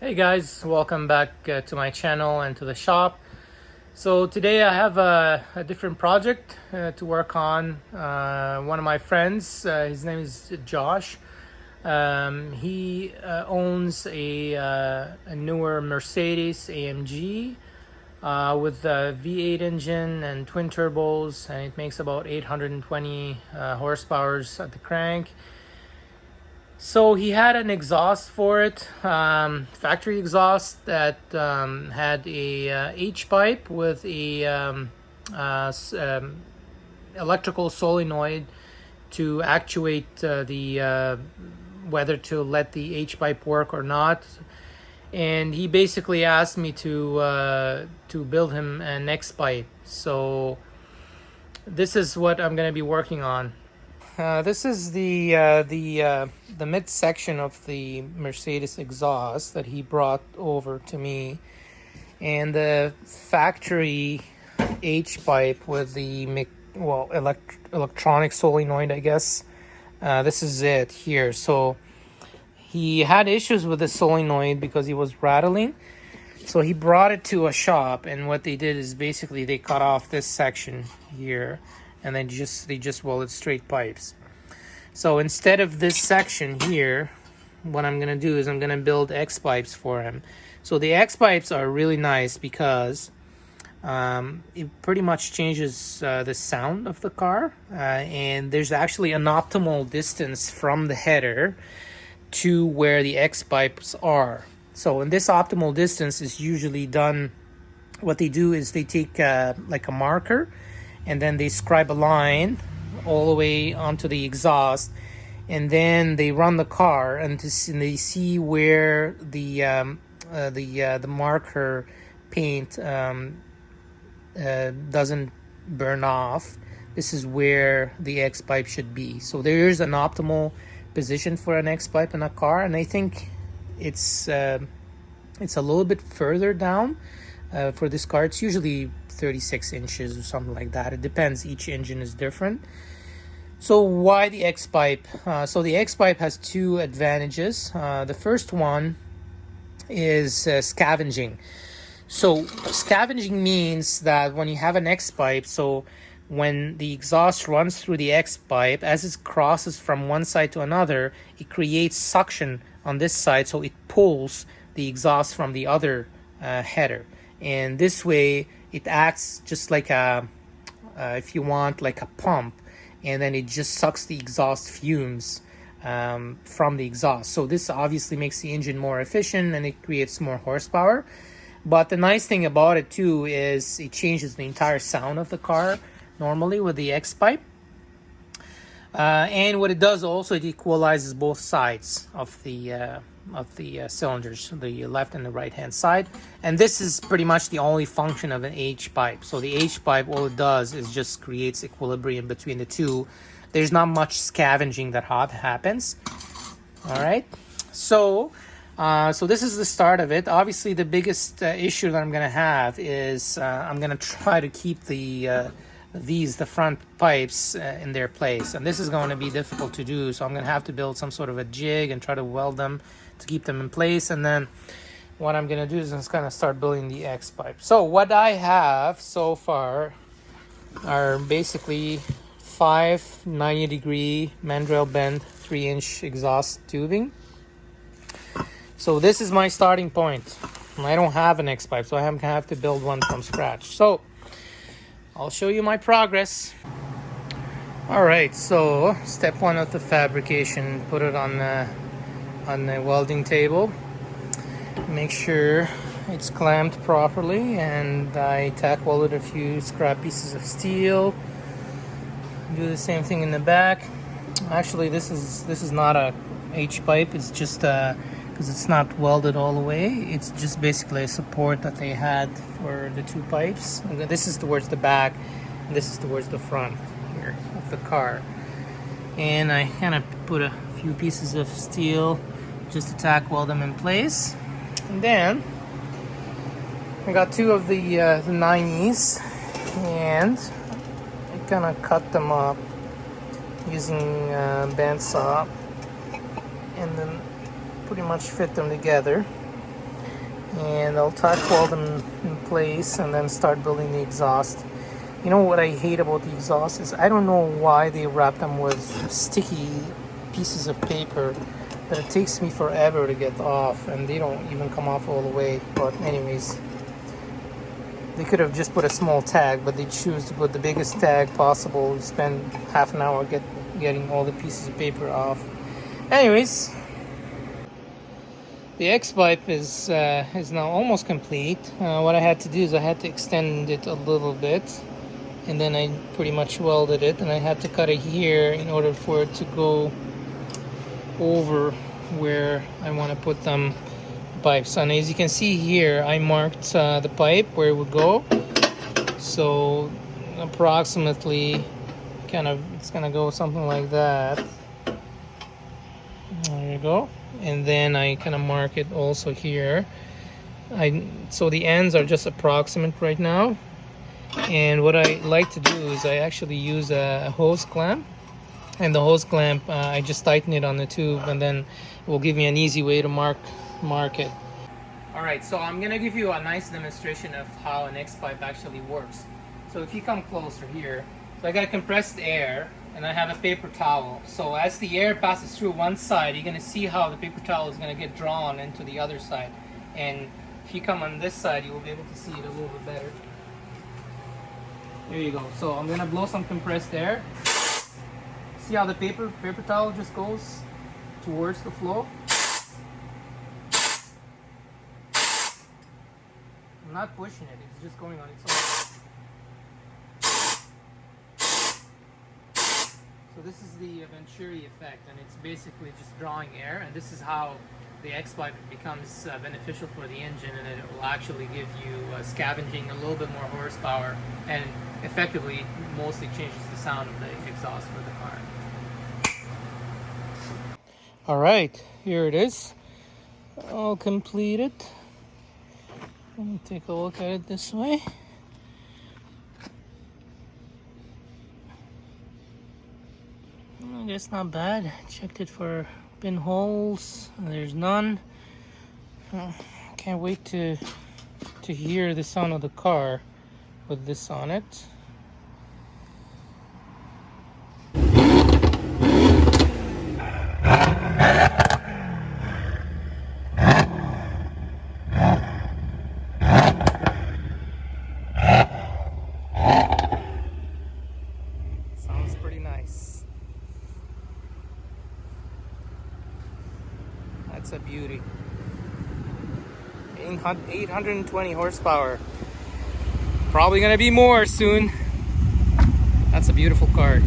Hey guys, welcome back to my channel and to the shop. So today I have a different project to work on. One of my friends, his name is Josh. He owns a newer Mercedes AMG with a V8 engine and twin turbos, and it makes about 820 horsepower at the crank. So he had an exhaust for it, factory exhaust that had a H pipe with a electrical solenoid to actuate the whether to let the H pipe work or not. And he basically asked me to build him an X pipe. So this is what I'm going to be working on. This is the midsection of the Mercedes exhaust that he brought over to me, and the factory H pipe with the electronic solenoid, I guess. This is it here. So he had issues with the solenoid because he was rattling. So he brought it to a shop, and what they did is basically they cut off this section here, and then they just welded straight pipes. So instead of this section here, what I'm gonna do is I'm gonna build X pipes for him. So the X pipes are really nice because it pretty much changes the sound of the car, and there's actually an optimal distance from the header to where the X pipes are. So in this optimal distance is usually done, what they do is they take like a marker, and then they scribe a line all the way onto the exhaust, and then they run the car and they see where the marker paint doesn't burn off. This is where the X pipe should be. So there's an optimal position for an X pipe in a car, and I think it's a little bit further down for this car. It's usually 36 inches or something like that. It depends, each engine is different. So why the X pipe? So the X pipe has two advantages. The first one is scavenging. So scavenging means that when you have an X pipe, so when the exhaust runs through the X pipe, as it crosses from one side to another, it creates suction on this side, so it pulls the exhaust from the other header. And this way it acts just like a if you want, like a pump, and then it just sucks the exhaust fumes from the exhaust. So this obviously makes the engine more efficient and it creates more horsepower. But the nice thing about it too is it changes the entire sound of the car normally with the X pipe. And what it does also, it equalizes both sides of the cylinders, the left and the right hand side. And this is pretty much the only function of an H pipe. So the H pipe, all it does is just creates equilibrium between the two. There's not much scavenging that happens. All right, so this is the start of it. Obviously the biggest issue that I'm gonna have is I'm gonna try to keep the front pipes in their place, and this is going to be difficult to do. So I'm going to have to build some sort of a jig and try to weld them to keep them in place. And then what I'm going to do is I'm just going to start building the X pipe. So what I have so far are basically 5 90-degree mandrel bend 3-inch exhaust tubing. So this is my starting point. I don't have an X pipe, so I have to build one from scratch. So I'll show you my progress. All right, so step one of the fabrication, put it on the welding table. Make sure it's clamped properly, and I tack welded a few scrap pieces of steel. Do the same thing in the back. Actually, this is not a H pipe. It's just because it's not welded all the way. It's just basically a support that they had for the two pipes. And this is towards the back, and this is towards the front here of the car. And I kind of put a few pieces of steel just to tack weld them in place. And then I got two of the 90s, and I kind of cut them up using bandsaw, and then pretty much fit them together. and I'll tack weld them in place and then start building the exhaust. You know what I hate about the exhaust is I don't know why they wrap them with sticky pieces of paper, but it takes me forever to get off, and they don't even come off all the way. But anyways, they could have just put a small tag, but they choose to put the biggest tag possible. Spend half an hour getting all the pieces of paper off. Anyways, the X-pipe is now almost complete. What I had to do is I had to extend it a little bit, and then I pretty much welded it, and I had to cut it here in order for it to go over where I want to put them pipes. And as you can see here, I marked the pipe where it would go, so approximately it's gonna go something like that. There you go. And then I kind of mark it also here. So the ends are just approximate right now, and what I like to do is I actually use a hose clamp, and the hose clamp I just tighten it on the tube, and then it will give me an easy way to mark it. Alright, so I'm gonna give you a nice demonstration of how an X-pipe actually works. So if you come closer here, so I got compressed air and I have a paper towel. So as the air passes through one side, you're gonna see how the paper towel is gonna get drawn into the other side. And if you come on this side, you will be able to see it a little bit better. There you go. So I'm gonna blow some compressed air. See how the paper towel just goes towards the flow? I'm not pushing it, it's just going on its own. So this is the Venturi effect, and it's basically just drawing air, and this is how the X-pipe becomes beneficial for the engine, and it will actually give you scavenging, a little bit more horsepower, and effectively mostly changes the sound of the exhaust for the car. Alright, here it is, all completed. Let me take a look at it this way. I guess not bad. Checked it for pinholes. There's none. Can't wait to hear the sound of the car with this on it. Sounds pretty nice. That's a beauty. 820 horsepower. Probably gonna be more soon. That's a beautiful car.